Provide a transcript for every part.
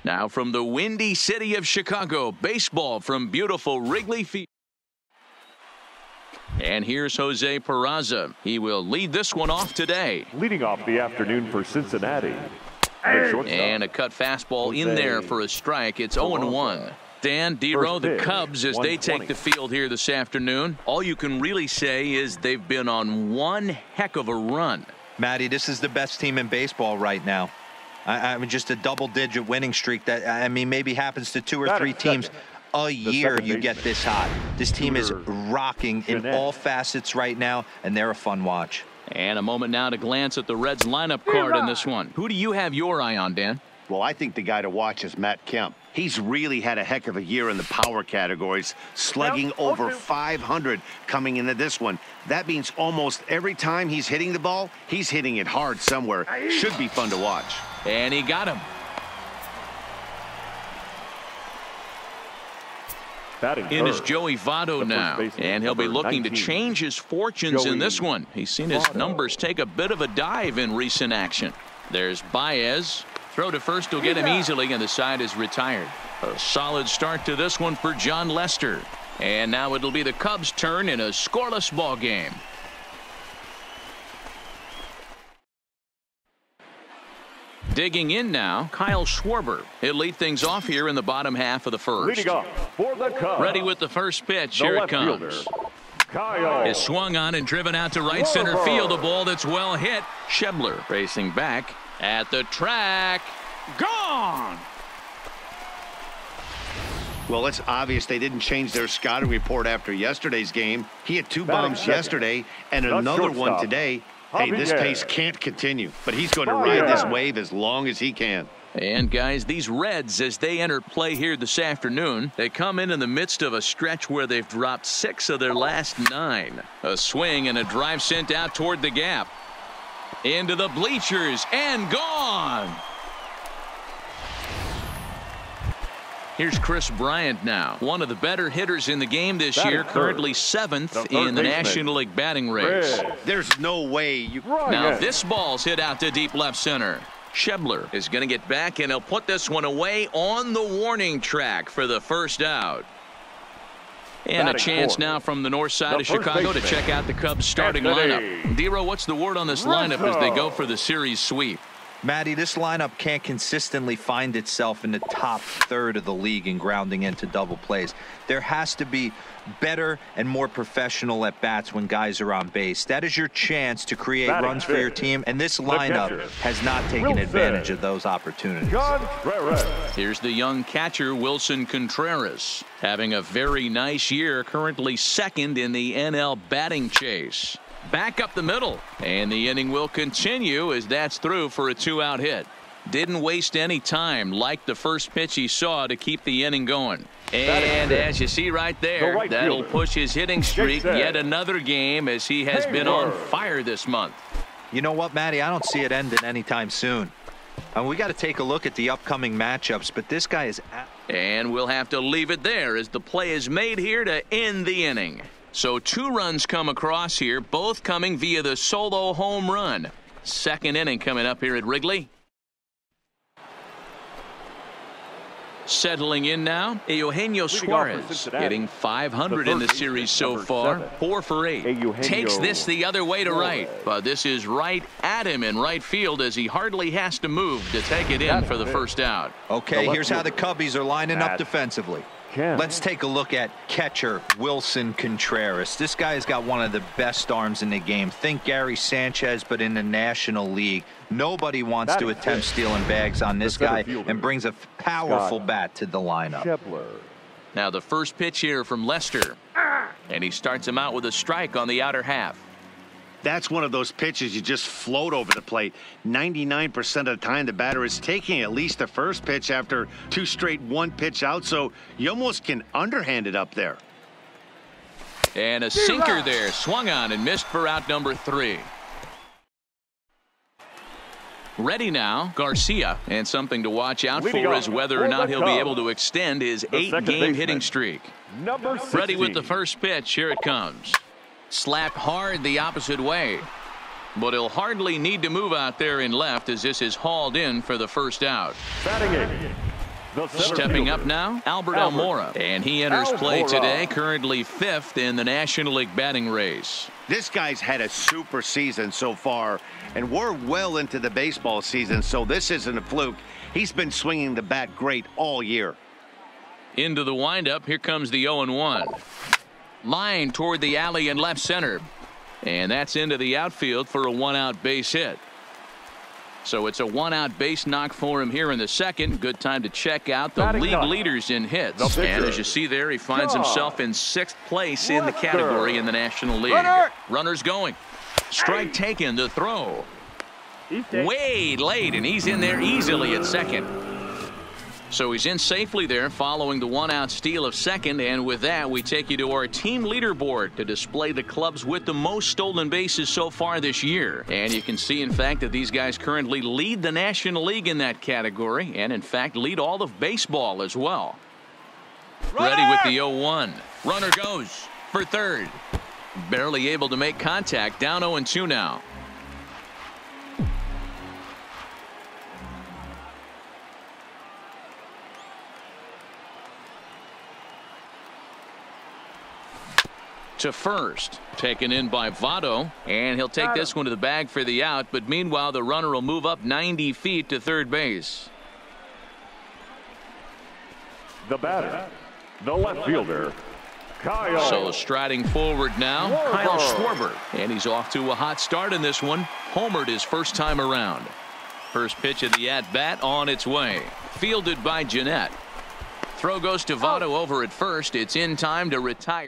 Now from the windy city of Chicago, baseball from beautiful Wrigley Field. And here's Jose Peraza. He will lead this one off today. Leading off the afternoon for Cincinnati. And a cut fastball in there for a strike. It's 0-1. Dan, D-Row, the Cubs, as they take the field here this afternoon, all you can really say is they've been on one heck of a run. Matty, this is the best team in baseball right now. I mean, just a double-digit winning streak that, I mean, maybe happens to 2 or 3 teams a year you get this hot. This team is rocking in all facets right now, and they're a fun watch. And a moment now to glance at the Reds lineup card in this one. Who do you have your eye on, Dan? Well, I think the guy to watch is Matt Kemp. He's really had a heck of a year in the power categories, slugging over 500 coming into this one. That means almost every time he's hitting the ball, he's hitting it hard somewhere. Should be fun to watch. And he got him. In is Joey Votto now, and he'll be looking to change his fortunes in this one. He's seen his numbers take a bit of a dive in recent action. There's Baez. Throw to first will get him easily, and the side is retired. A solid start to this one for John Lester. And now it'll be the Cubs' turn in a scoreless ball game. Digging in now, Kyle Schwarber. He'll lead things off here in the bottom half of the first. Leading off for the Cubs. Ready with the first pitch. Here it comes. Is swung on and driven out to right center field. A ball that's well hit. Schebler racing back at the track. Gone. Well, it's obvious they didn't change their scouting report after yesterday's game. He had 2 bombs yesterday and another one today. Hey, this pace can't continue, but he's going to ride this wave as long as he can. And, guys, these Reds, as they enter play here this afternoon, they come in the midst of a stretch where they've dropped 6 of their last 9. A swing and a drive sent out toward the gap. Into the bleachers and gone. Here's Chris Bryant now, one of the better hitters in the game this year, currently 7th in the National League batting race. There's no way you... Now this ball's hit out to deep left center. Schebler is going to get back, and he'll put this one away on the warning track for the first out. And a chance now from the north side of Chicago to check out the Cubs starting lineup. D-Row, what's the word on this lineup as they go for the series sweep? Matty, this lineup can't consistently find itself in the top third of the league in grounding into double plays. There has to be better and more professional at bats when guys are on base. That is your chance to create runs for your team, and this lineup has not taken advantage of those opportunities. Here's the young catcher, Wilson Contreras, having a very nice year, currently 2nd in the NL batting chase. Back up the middle, and the inning will continue as that's through for a 2-out hit. Didn't waste any time, like the first pitch he saw, to keep the inning going. And as you see right there, that'll push his hitting streak yet another game, as he has been on fire this month. You know what, Matty? I don't see it ending anytime soon. We got to take a look at the upcoming matchups, but this guy is... And we'll have to leave it there as the play is made here to end the inning. So 2 runs come across here, both coming via the solo home run. 2nd inning coming up here at Wrigley. Settling in now, Eugenio Suarez, hitting 500 in the series so far, 4 for 8. Takes this the other way to right, but this is right at him in right field as he hardly has to move to take it in for the first out. Okay, here's how the Cubbies are lining up defensively. Let's take a look at catcher Wilson Contreras. This guy has got one of the best arms in the game. Think Gary Sanchez, but in the National League. Nobody wants to attempt stealing bags on this guy, and brings a powerful bat to the lineup. Now the first pitch here from Lester, and he starts him out with a strike on the outer half. That's one of those pitches you just float over the plate. 99% of the time the batter is taking at least the first pitch after 2 straight 1-pitch out, so you almost can underhand it up there. And a sinker there, swung on and missed for out number 3. Ready now, Garcia, and something to watch out for is whether or not he'll be able to extend his 8-game hitting streak. Ready with the first pitch, here it comes. Slapped hard the opposite way, but he'll hardly need to move out there in left as this is hauled in for the first out. Stepping up now, Albert Almora, and he enters play today, currently 5th in the National League batting race. This guy's had a super season so far, and we're well into the baseball season, so this isn't a fluke. He's been swinging the bat great all year. Into the windup, here comes the 0-1. Line toward the alley in left center, and that's into the outfield for a 1-out base hit. So it's a 1-out base knock for him here in the second. Good time to check out the league leaders in hits. And as you see there, he finds himself in 6th place in the category in the National League. Runners going. Strike taken to throw. Way late, and he's in there easily at second. So he's in safely there following the 1-out steal of second, and with that we take you to our team leaderboard to display the clubs with the most stolen bases so far this year. And you can see in fact that these guys currently lead the National League in that category, and in fact lead all of baseball as well. Ready with the 0-1. Runner goes for third. Barely able to make contact, down 0-2 now. To first, taken in by Votto, and he'll take this one to the bag for the out, but meanwhile the runner will move up 90 feet to third base. The batter, the left fielder, Kyle. So striding forward now, Kyle Schwarber, and he's off to a hot start in this one. Homered his first time around. First pitch of the at-bat on its way. Fielded by Jeanette. Throw goes to Votto over at first. It's in time to retire.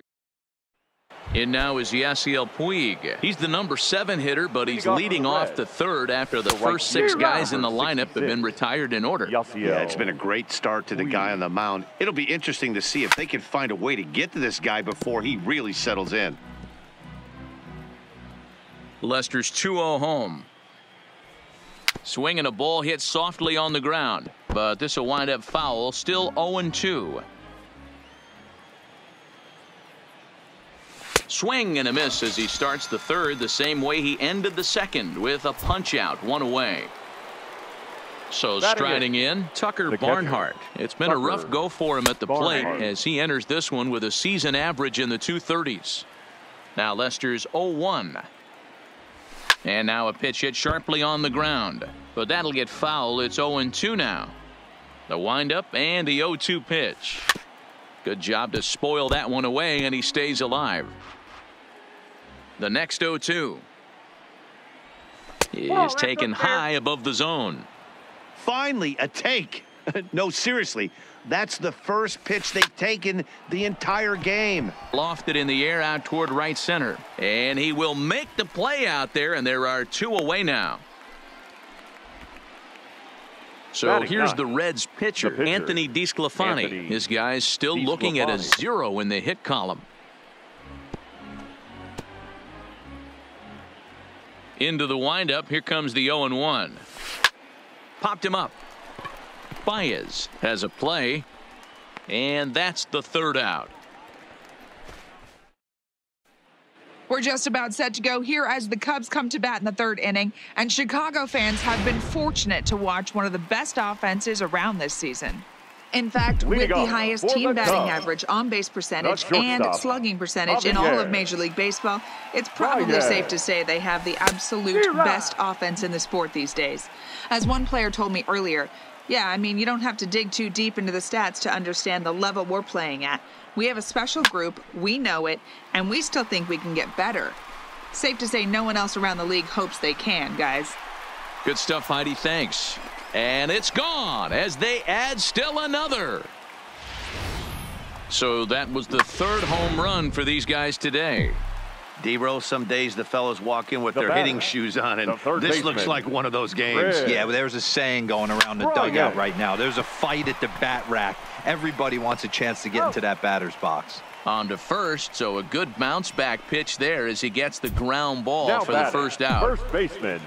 In now is Yasiel Puig. He's the number 7 hitter, but he's leading off the third after the first 6 guys in the lineup have been retired in order. Yeah, it's been a great start to the guy on the mound. It'll be interesting to see if they can find a way to get to this guy before he really settles in. Lester's 2-0 home. Swinging a ball hit softly on the ground, but this will wind up foul. Still 0-2. Swing and a miss as he starts the third the same way he ended the second, with a punch out, 1 away. So striding in, Tucker Barnhart. It's been a rough go for him at the plate as he enters this one with a season average in the 230s. Now Lester's 0-1. And now a pitch hit sharply on the ground, but that'll get foul. It's 0-2 now. The windup and the 0-2 pitch. Good job to spoil that one away, and he stays alive. The next 0-2 is taken high above the zone. Finally, a take. No, seriously, that's the first pitch they've taken the entire game. Lofted in the air out toward right center, and he will make the play out there, and there are 2 away now. So here's the Reds pitcher, Anthony DeSclafani. His guys still looking at a 0 in the hit column. Into the windup, here comes the 0-1. Popped him up. Baez has a play, and that's the third out. We're just about set to go here as the Cubs come to bat in the third inning, and Chicago fans have been fortunate to watch one of the best offenses around this season. In fact, with the highest team batting average, on-base percentage, and slugging percentage in all of Major League Baseball, it's probably safe to say they have the absolute best offense in the sport these days. As one player told me earlier, yeah, I mean, you don't have to dig too deep into the stats to understand the level we're playing at. We have a special group, we know it, and we still think we can get better. Safe to say no one else around the league hopes they can, guys. Good stuff, Heidi. Thanks. And it's gone as they add still another. So that was the third home run for these guys today. D-Rose, some days the fellows walk in with their hitting shoes on, and this looks like one of those games. Yeah, well, there's a saying going around the dugout right now. There's a fight at the bat rack. Everybody wants a chance to get into that batter's box. On to first, so a good bounce back pitch there as he gets the ground ball for the first out. First baseman.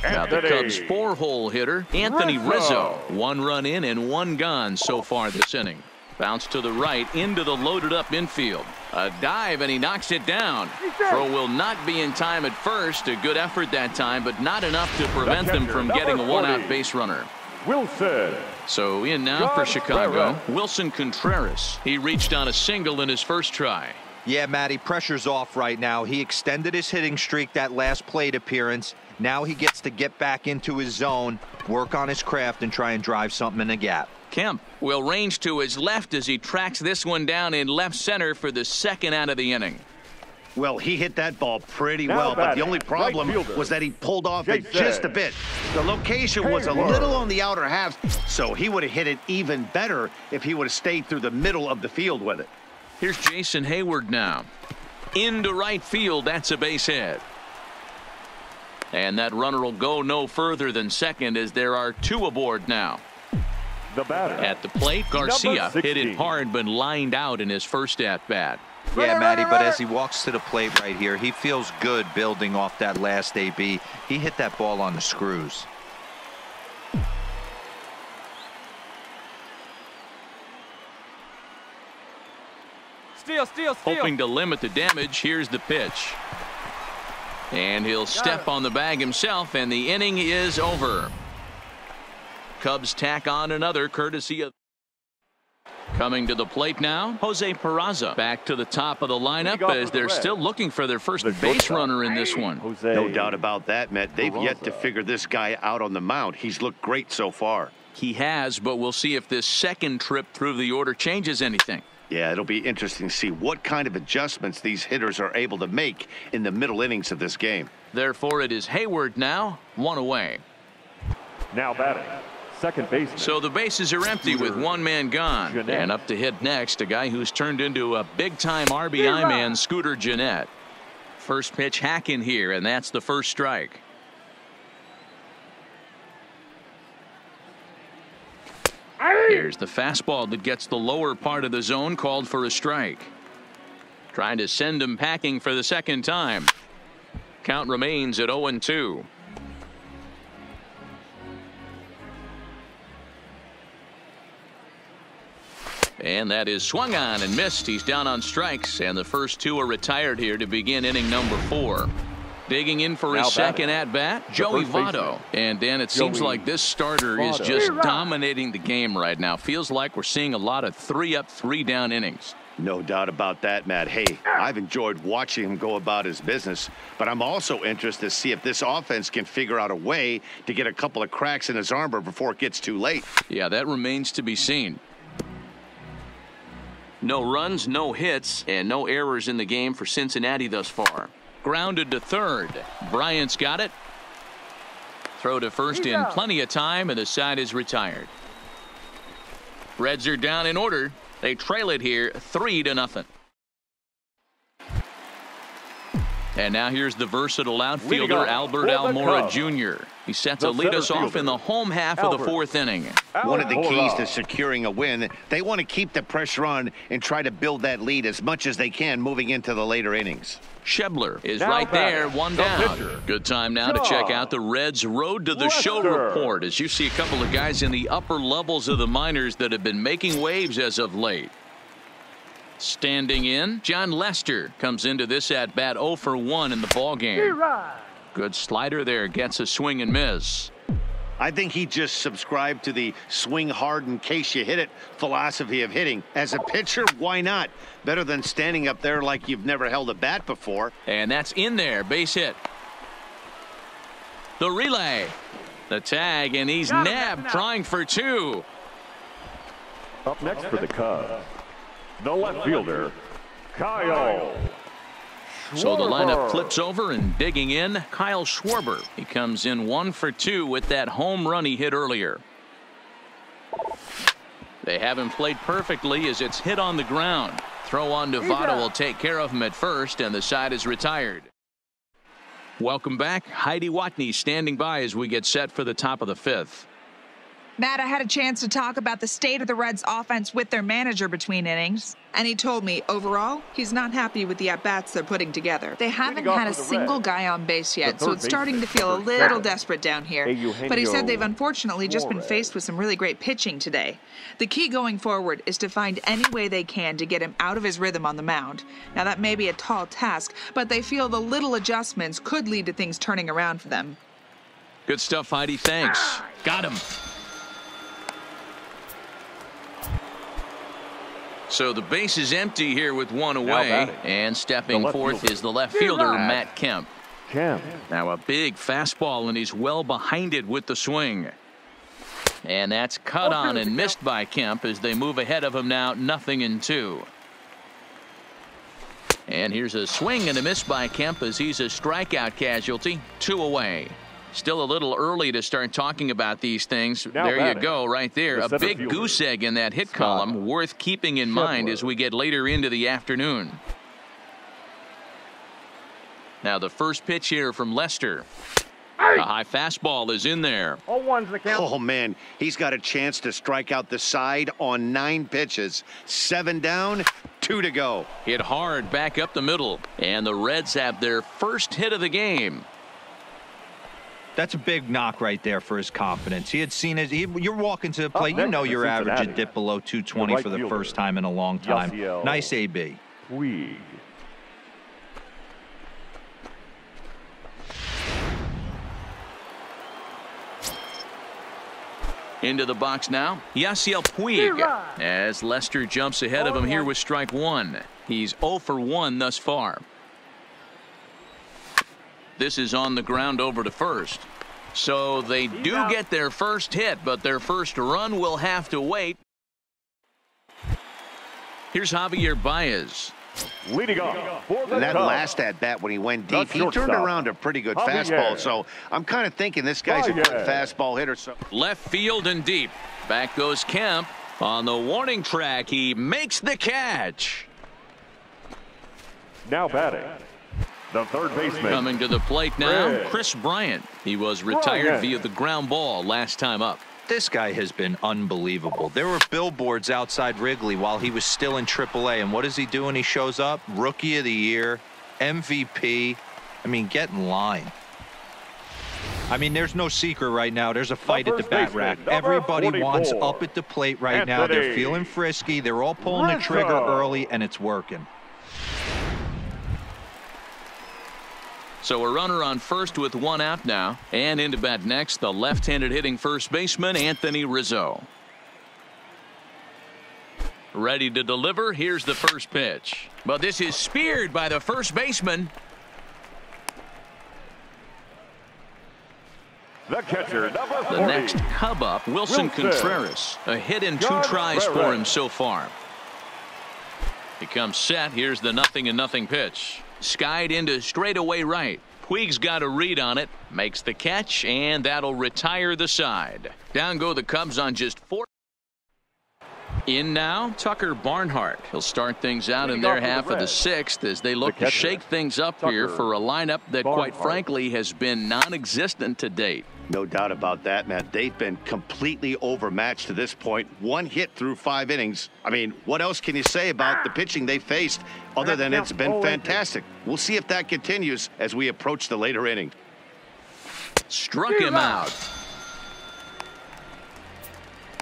Now the Cubs' 4-hole hitter, Anthony Rizzo. 1 run in and 1 gone so far this inning. Bounce to the right into the loaded up infield. A dive and he knocks it down. Throw will not be in time at first. A good effort that time, but not enough to prevent them from getting a 1-out base runner. Wilson. So in now for Chicago, Wilson Contreras. He reached on a single in his first try. Yeah, Matty, pressure's off right now. He extended his hitting streak that last plate appearance. Now he gets to get back into his zone, work on his craft, and try and drive something in the gap. Kemp will range to his left as he tracks this one down in left center for the second out of the inning. Well, he hit that ball pretty well, but the only problem was that he pulled off it just a bit. The location was a little on the outer half, so he would have hit it even better if he would have stayed through the middle of the field with it. Here's Jason Hayward now. Into right field, that's a base hit. And that runner will go no further than second as there are two aboard now. The batter. At the plate, Garcia hit it hard but lined out in his first at-bat. Yeah, Matty, but as he walks to the plate right here, he feels good building off that last AB. He hit that ball on the screws. Steal. Hoping to limit the damage, here's the pitch. And he'll step on the bag himself, and the inning is over. Cubs tack on another courtesy of... Coming to the plate now, Jose Peraza back to the top of the lineup as they're still looking for their first base runner in this one. No doubt about that, Matt. They've yet to figure this guy out on the mound. He's looked great so far. He has, but we'll see if this second trip through the order changes anything. Yeah, it'll be interesting to see what kind of adjustments these hitters are able to make in the middle innings of this game. Therefore, it is Hayward now, one away. Now batting, second baseman. So the bases are empty with one man gone. And up to hit next, a guy who's turned into a big-time RBI man, Scooter Gennett. First pitch hack in here, and that's the first strike. Here's the fastball that gets the lower part of the zone, called for a strike. Trying to send him packing for the second time. Count remains at 0-2. And that is swung on and missed. He's down on strikes, and the first two are retired here to begin inning number 4. Digging in for his second at-bat, Joey Votto. And, Dan, it seems like this starter is just dominating the game right now. Feels like we're seeing a lot of 3-up, 3-down innings. No doubt about that, Matt. Hey, I've enjoyed watching him go about his business, but I'm also interested to see if this offense can figure out a way to get a couple of cracks in his armor before it gets too late. Yeah, that remains to be seen. No runs, no hits, and no errors in the game for Cincinnati thus far. Grounded to third. Bryant's got it. Throw to first in plenty of time, and the side is retired. Reds are down in order. They trail it here 3-0. And now here's the versatile outfielder, Albert Almora Jr. He set to lead us off in the home half of the 4th inning. One of the keys to securing a win, they want to keep the pressure on and try to build that lead as much as they can moving into the later innings. Schebler is right there, one down. Good time now to check out the Reds' Road to the Show report, as you see a couple of guys in the upper levels of the minors that have been making waves as of late. Standing in, John Lester comes into this at-bat 0 for 1 in the ballgame. Good slider there, gets a swing and miss. I think he just subscribed to the swing hard in case you hit it philosophy of hitting. As a pitcher, why not? Better than standing up there like you've never held a bat before. And that's in there, base hit. The relay, the tag, and he's nabbed, trying for 2. Up next for the Cubs, the left fielder, Kyle. So the lineup flips over, and digging in, Kyle Schwarber. He comes in 1 for 2 with that home run he hit earlier. They have him played perfectly as it's hit on the ground. Throw on to Votto will take care of him at first, and the side is retired. Welcome back. Heidi Watney standing by as we get set for the top of the 5th. Matt, I had a chance to talk about the state of the Reds offense with their manager between innings, and he told me overall he's not happy with the at-bats they're putting together. They haven't had a single guy on base yet, so it's starting to feel a little desperate down here. But he said they've unfortunately just been faced with some really great pitching today. The key going forward is to find any way they can to get him out of his rhythm on the mound. Now that may be a tall task, but they feel the little adjustments could lead to things turning around for them. Good stuff, Heidi. Thanks. Got him. So the base is empty here with one away, and stepping forth is the left fielder, Matt Kemp. Now a big fastball, and he's well behind it with the swing. And that's cut on and missed by Kemp as they move ahead of him now, 0-2. And here's a swing and a miss by Kemp as he's a strikeout casualty, 2 away. Still a little early to start talking about these things. There you go, right there. A big goose egg in that hit column, worth keeping in mind as we get later into the afternoon. Now the first pitch here from Lester. A high fastball is in there. Oh, man, he's got a chance to strike out the side on 9 pitches. 7 down, 2 to go. Hit hard back up the middle, and the Reds have their first hit of the game. That's a big knock right there for his confidence. He had seen it. You're walking to the plate. You know your average had dipped below 220 for the first time in a long time. Nice AB. Into the box now, Yasiel Puig, as Lester jumps ahead of him here with strike 1. He's 0 for 1 thus far. This is on the ground over to first. So they do get their first hit, but their first run will have to wait. Here's Javier Baez. Leading off. And that last at-bat when he went deep, he turned around a pretty good fastball. So I'm kind of thinking this guy's a good fastball hitter. So left field and deep. Back goes Kemp. On the warning track, he makes the catch. Now batting, the third baseman. Coming to the plate now, Chris Bryant. He was retired via the ground ball last time up. This guy has been unbelievable. There were billboards outside Wrigley while he was still in AAA. And what is he doing? He shows up, Rookie of the Year, MVP. I mean, get in line. I mean, there's no secret right now. There's a fight at the bat rack. Everybody wants up at the plate right now. They're feeling frisky. They're all pulling the trigger early, and it's working. So a runner on first with 1 out now. And into bat next, the left-handed hitting first baseman, Anthony Rizzo. Ready to deliver. Here's the first pitch. But this is speared by the first baseman. The catcher, number 40. The next Cub up, Wilson Contreras. A hit in 2 tries for him so far. He comes set. Here's the 0-0 pitch. Skied into straightaway right. Puig's got a read on it. Makes the catch, and that'll retire the side. Down go the Cubs on just 4. In now, Tucker Barnhart. He'll start things out in their half of the 6th as they look to shake things up here for a lineup that, quite frankly, has been non-existent to date. No doubt about that, Matt. They've been completely overmatched to this point. 1 hit through 5 innings. I mean, what else can you say about the pitching they faced other than it's been fantastic? We'll see if that continues as we approach the later inning. Struck him out.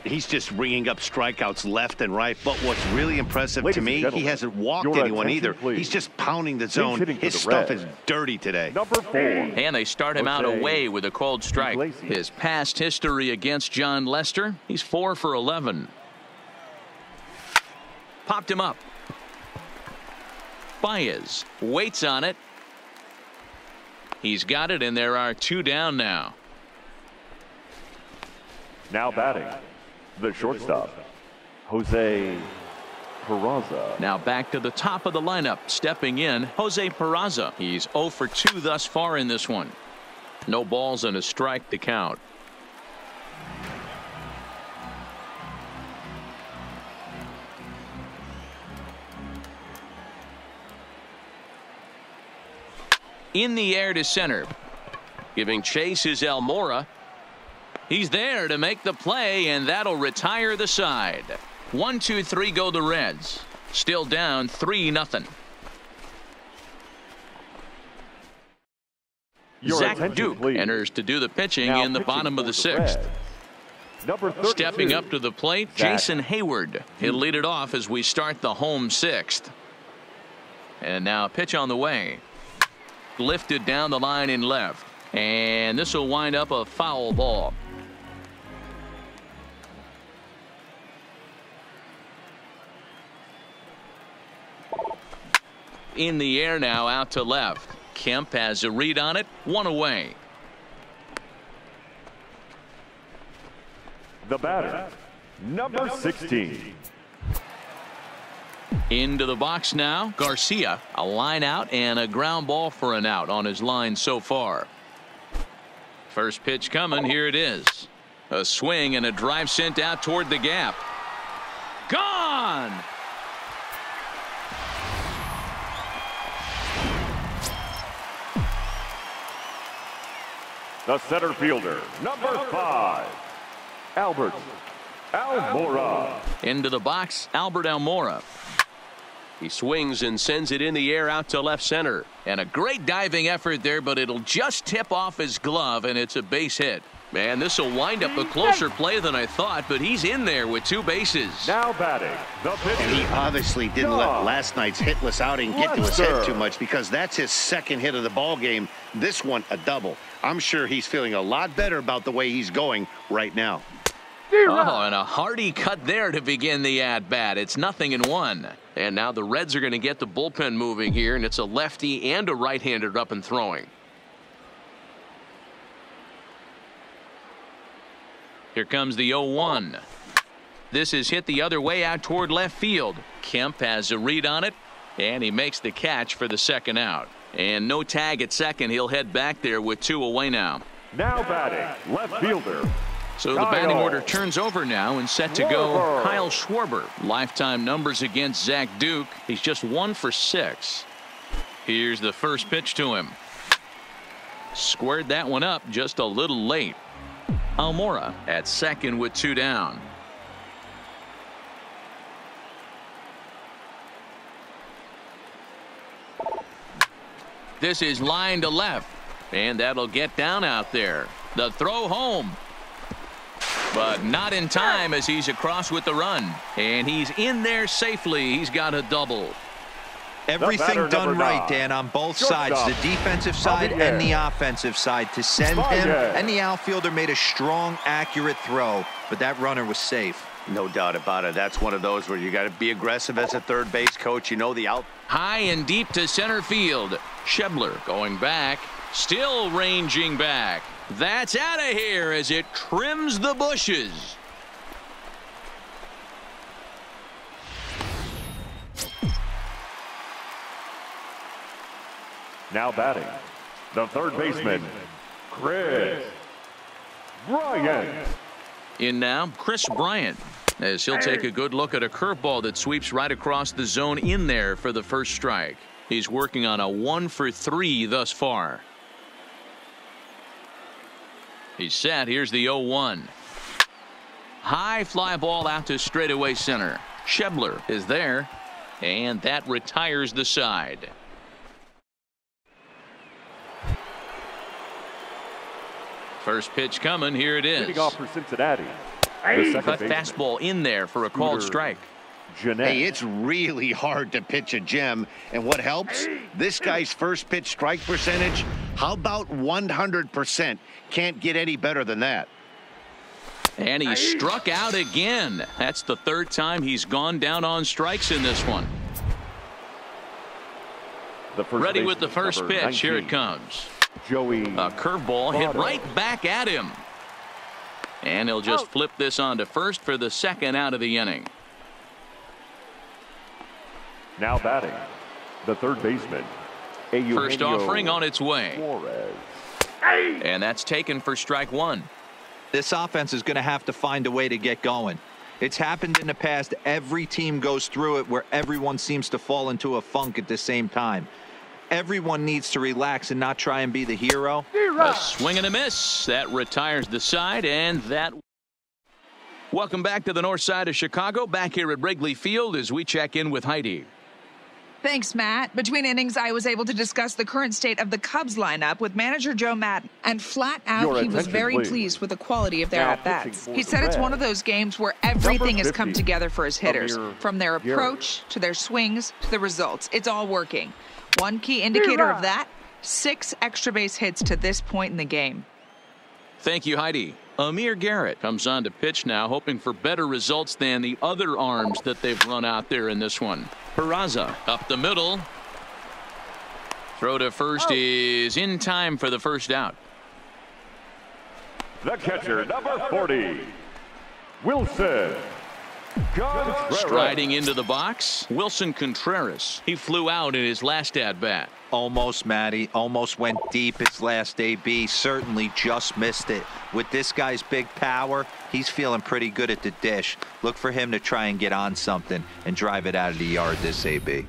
He's just ringing up strikeouts left and right. But what's really impressive to me, he hasn't walked anyone either. He's just pounding the zone. His stuff is dirty today. Number 4. And they start him out away with a cold strike. His past history against John Lester, he's 4 for 11. Popped him up. Baez waits on it. He's got it, and there are 2 down now. Now batting, the shortstop, Jose Peraza. Now back to the top of the lineup. Stepping in, Jose Peraza. He's 0 for 2 thus far in this one. No balls and a strike to count. In the air to center. Giving chase is Almora. He's there to make the play, and that'll retire the side. 1-2-3 go the Reds. Still down 3-0. Zach Duke enters to do the pitching in the bottom of the 6th. Stepping up to the plate, Jason Hayward. He'll lead it off as we start the home 6th. And now a pitch on the way. Lifted down the line in left. And this will wind up a foul ball. In the air now, out to left. Kemp has a read on it. One away. The batter, number 16. Into the box now. Garcia, a line out and a ground ball for an out on his line so far. First pitch coming. Here it is. A swing and a drive sent out toward the gap. Gone. The center fielder, number 5, Albert Almora. Into the box, Albert Almora. He swings and sends it in the air out to left center. And a great diving effort there, but it'll just tip off his glove, and it's a base hit. Man, this will wind up a closer play than I thought, but he's in there with 2 bases. Now batting, the pitcher. And he obviously didn't let last night's hitless outing get to his head too much, because that's his second hit of the ball game. This one, a double. I'm sure he's feeling a lot better about the way he's going right now. Oh, and a hearty cut there to begin the at-bat. It's 0-1. And now the Reds are going to get the bullpen moving here, and it's a lefty and a right-hander up and throwing. Here comes the 0-1. This is hit the other way out toward left field. Kemp has a read on it, and he makes the catch for the second out. And no tag at second. He'll head back there with 2 away now. Now batting, left fielder. So the batting order turns over now and set to go Kyle Schwarber. Lifetime numbers against Zach Duke. He's just 1 for 6. Here's the first pitch to him. Squared that one up just a little late. Almora at second with 2 down. This is line to left, and that'll get down out there. The throw home, but not in time as he's across with the run, and he's in there safely. He's got a double. Everything done right, Dan, on both sides, the defensive side and the offensive side, to send him, and the outfielder made a strong, accurate throw, but that runner was safe. No doubt about it. That's one of those where you got to be aggressive as a third base coach. You know the out. High and deep to center field. Schebler going back, still ranging back. That's out of here as it trims the bushes. Now batting, the third baseman, Chris Bryant. In now, Chris Bryant, as he'll take a good look at a curveball that sweeps right across the zone in there for the first strike. He's working on a 1 for 3 thus far. He's set. Here's the 0-1. High fly ball out to straightaway center. Schebler is there, and that retires the side. First pitch coming. Here it is. Leading off for Cincinnati. Cut fastball in there for a called strike. Hey, it's really hard to pitch a gem, and what helps? This guy's first pitch strike percentage, how about 100%? Can't get any better than that. And he struck out again. That's the 3rd time he's gone down on strikes in this one. Ready with the first pitch. 19. Here it comes. Joey. A curveball hit right back at him. And he'll just flip this on to first for the second out of the inning. Now batting, the third baseman. First offering on its way. And that's taken for strike 1. This offense is going to have to find a way to get going. It's happened in the past. Every team goes through it where everyone seems to fall into a funk at the same time. Everyone needs to relax and not try and be the hero. A swing and a miss. That retires the side, and that. Welcome back to the north side of Chicago. Back here at Wrigley Field as we check in with Heidi. Thanks, Matt. Between innings, I was able to discuss the current state of the Cubs lineup with manager Joe Maddon, and flat out, he was very pleased with the quality of their at-bats. He said it's one of those games where everything has come together for his hitters, from their approach to their swings to the results. It's all working. One key indicator of that, 6 extra base hits to this point in the game. Thank you, Heidi. Amir Garrett comes on to pitch now, hoping for better results than the other arms that they've run out there in this one. Peraza up the middle. Throw to first is in time for the first out. The catcher, number 40, Wilson Contreras. Striding into the box, Wilson Contreras. He flew out in his last at-bat. Almost, Matty. Almost went deep his last AB. Certainly just missed it. With this guy's big power, he's feeling pretty good at the dish. Look for him to try and get on something and drive it out of the yard this AB.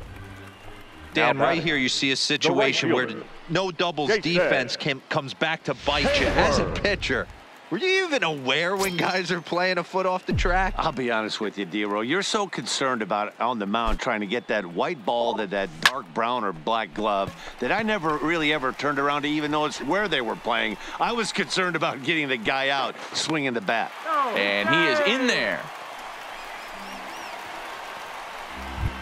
Dan, right here you see a situation where no doubles defense comes back to bite you. As a pitcher, were you even aware when guys are playing a foot off the track? I'll be honest with you, D-Row. You're so concerned about on the mound trying to get that white ball to that dark brown or black glove that I never really ever turned around to even notice where they were playing. I was concerned about getting the guy out swinging the bat. And he is in there.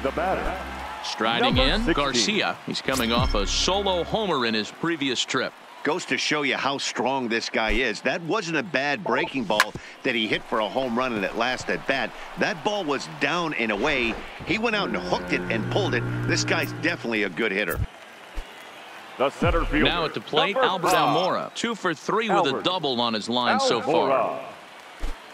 The batter. Striding in, Garcia. He's coming off a solo homer in his previous trip. Goes to show you how strong this guy is. That wasn't a bad breaking ball that he hit for a home run in that last at bat. That ball was down and away. He went out and hooked it and pulled it. This guy's definitely a good hitter. The center fielder. Now at the plate, Albert Almora. 2 for 3 with a double on his line so far.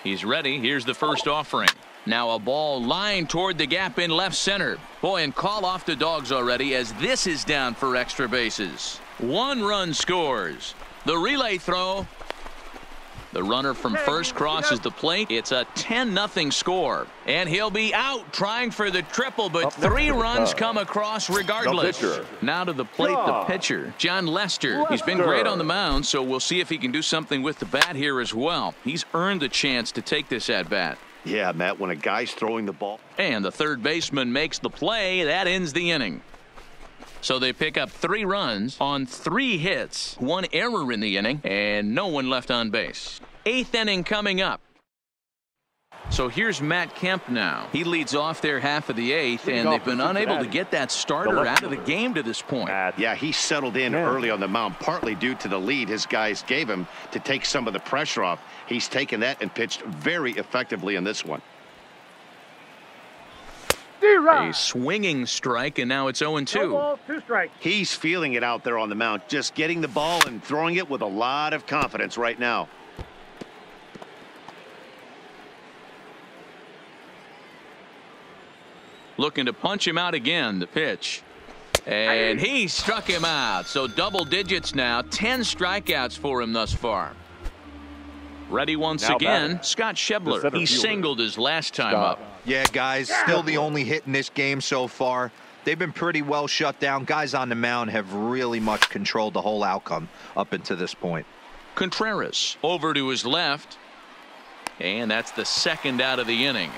He's ready. Here's the first offering. Now a ball lined toward the gap in left center. Boy, and call off the Dogs already as this is down for extra bases. 1 run scores. The relay throw. The runner from first crosses the plate. It's a 10-0 score. And he'll be out trying for the triple, but 3 runs come across regardless. Now to the plate, the pitcher, John Lester. He's been great on the mound, so we'll see if he can do something with the bat here as well. He's earned the chance to take this at-bat. Yeah, Matt, when a guy's throwing the ball. And the third baseman makes the play. That ends the inning. So they pick up 3 runs on 3 hits, 1 error in the inning, and no one left on base. 8th inning coming up. So here's Matt Kemp now. He leads off their half of the 8th, and they've been unable to get that starter out of the game to this point. Yeah, he settled in early on the mound, partly due to the lead his guys gave him to take some of the pressure off. He's taken that and pitched very effectively in this one. A swinging strike, and now it's 0-2. 2 strikes. He's feeling it out there on the mound, just getting the ball and throwing it with a lot of confidence right now. Looking to punch him out again, the pitch. And he struck him out. So double digits now, 10 strikeouts for him thus far. Ready once again, Scott Schebler. He singled his last time up. Yeah, guys, still the only hit in this game so far. They've been pretty well shut down. Guys on the mound have really much controlled the whole outcome up until this point. Contreras over to his left. And that's the second out of the inning.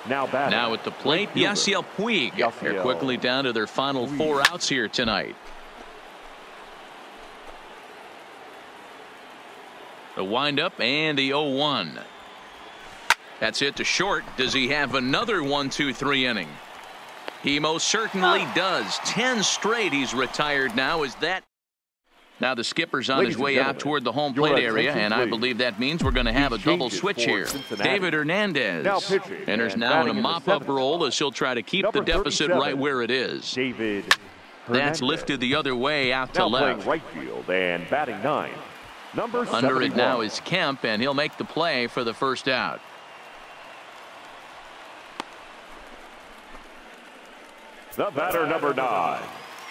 Now at the plate, Yasiel Puig. They're quickly down to their final 4 outs here tonight. The windup and the 0-1. That's it to short. Does he have another 1-2-3 inning? He most certainly does. 10 straight he's retired now. Is that? Now the skipper's on his way out toward the home plate area, and I believe that means we're going to have a double switch here. David Hernandez enters now in a mop-up role as he'll try to keep the deficit right where it is. That's lifted the other way out to left. Right field and batting 9. Number 71. Under it now is Kemp, and he'll make the play for the first out. The batter, number 9.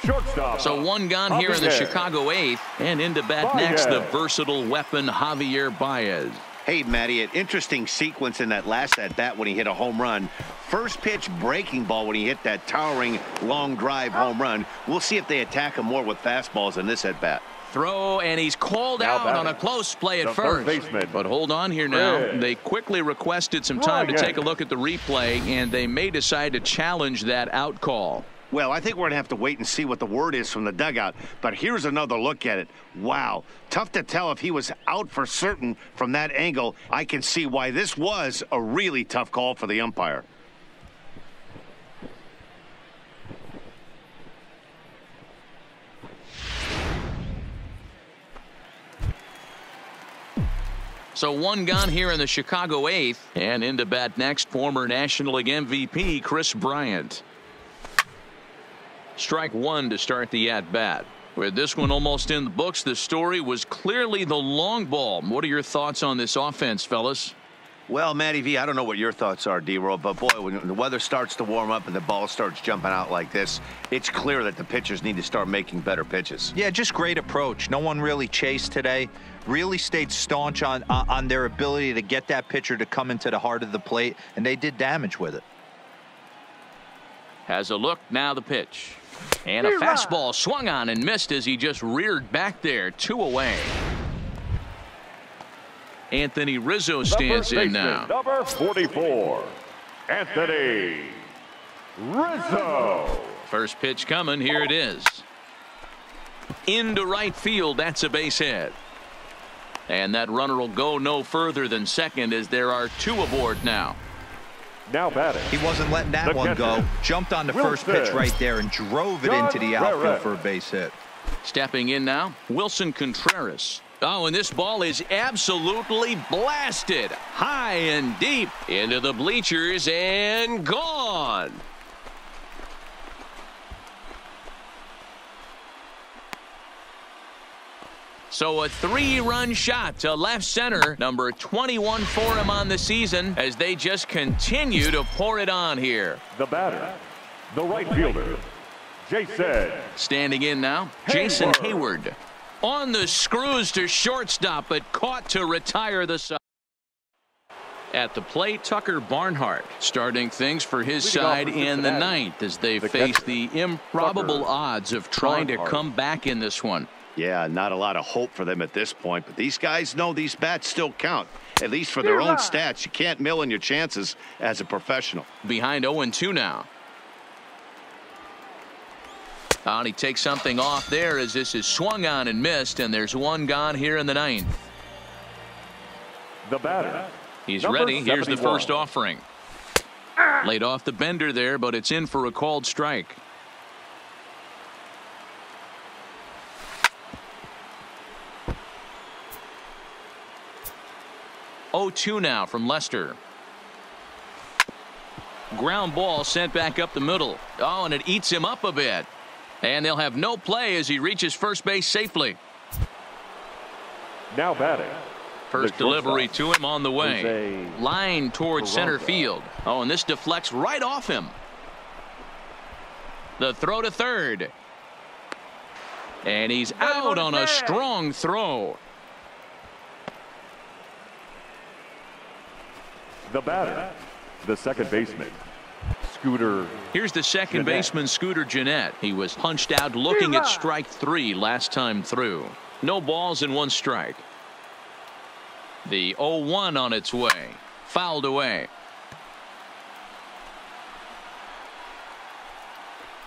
Shortstop. So 1 gone here in the Chicago 8th, and into bat next, the versatile weapon Javier Baez. Hey, Matty, an interesting sequence in that last at-bat when he hit a home run. First pitch breaking ball when he hit that towering long drive home run. We'll see if they attack him more with fastballs in this at-bat. Throw, and he's called out on a close play at first. But hold on here now. They quickly requested some time to take a look at the replay, and they may decide to challenge that out call. Well, I think we're going to have to wait and see what the word is from the dugout. But here's another look at it. Wow. Tough to tell if he was out for certain from that angle. I can see why this was a really tough call for the umpire. So 1 gone here in the Chicago 8th, and into bat next, former National League MVP Chris Bryant. Strike one to start the at-bat. With this one almost in the books, the story was clearly the long ball. What are your thoughts on this offense, fellas? Well, Matty V, I don't know what your thoughts are, D-Roll, but boy, when the weather starts to warm up and the ball starts jumping out like this, it's clear that the pitchers need to start making better pitches. Yeah, just great approach. No one really chased today. Really stayed staunch on their ability to get that pitcher to come into the heart of the plate, and they did damage with it. Has a look, now the pitch. And a fastball swung on and missed as he just reared back there, 2 away. Anthony Rizzo stands in now. Number 44, Anthony Rizzo. First pitch coming, here it is. Into right field, that's a base hit. And that runner will go no further than second as there are 2 aboard now. Now batting. He wasn't letting that one go. Jumped on the first pitch right there and drove it into the outfield for a base hit. Stepping in now, Wilson Contreras. Oh, and this ball is absolutely blasted high and deep into the bleachers and gone. So a 3-run shot to left center, number 21 for him on the season as they just continue to pour it on here. The batter, the right fielder, Jason. Standing in now, Jason Hayward. On the screws to shortstop, but caught to retire the side. At the plate, Tucker Barnhart starting things for his side in the ninth as they face the improbable odds of trying to come back in this one. Yeah, not a lot of hope for them at this point, but these guys know these bats still count, at least for their own stats. You can't mill in your chances as a professional. Behind 0-2 now. And he takes something off there as this is swung on and missed, and there's one gone here in the ninth. The batter. He's ready. Here's the first offering. Laid off the bender there, but it's in for a called strike. Oh-2 now from Lester. Ground ball sent back up the middle. Oh, and it eats him up a bit. And they'll have no play as he reaches first base safely. Now batting. First delivery to him on the way. Line towards center field. Oh, and this deflects right off him. The throw to third. And he's out on a strong throw. The batter, the second baseman, Scooter. Here's the second baseman, Scooter Gennett. He was punched out looking at strike 3 last time through. No balls and 1 strike. The 0-1 on its way. Fouled away.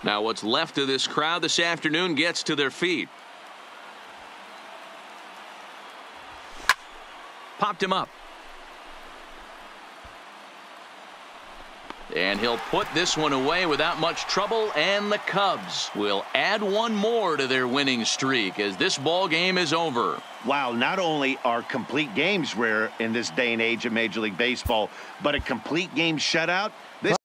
Now what's left of this crowd this afternoon gets to their feet. Popped him up. And he'll put this one away without much trouble, and the Cubs will add 1 more to their winning streak as this ball game is over. Wow, not only are complete games rare in this day and age of Major League Baseball, but a complete game shutout,